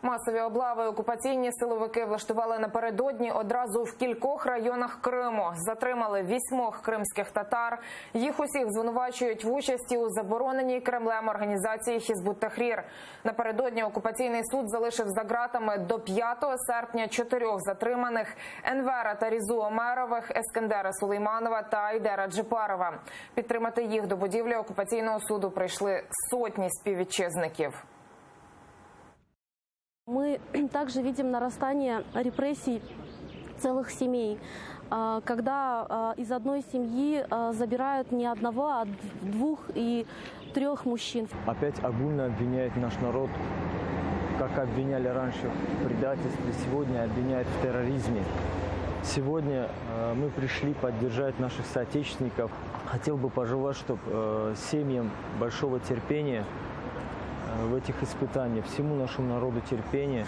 Масові облави окупаційні силовики влаштували напередодні одразу в кількох районах Криму. Затримали 8 кримських татар. Їх усіх звинувачують в участі у забороненій Кремлем організації Хізбут Тахрір. Напередодні окупаційний суд залишив за ґратами до 5 серпня 4 затриманих – Енвера та Різу Омерових, Ескендера Сулейманова та Айдера Джипарова. Підтримати їх до будівлі окупаційного суду прийшли сотні співвітчизників. Мы также видим нарастание репрессий целых семей, когда из одной семьи забирают не одного, а 2 и 3 мужчин. Опять огульно обвиняет наш народ, как обвиняли раньше в предательстве, сегодня обвиняют в терроризме. Сегодня мы пришли поддержать наших соотечественников. Хотел бы пожелать, чтобы семьям большого терпения в этих испытаниях, всему нашему народу терпения.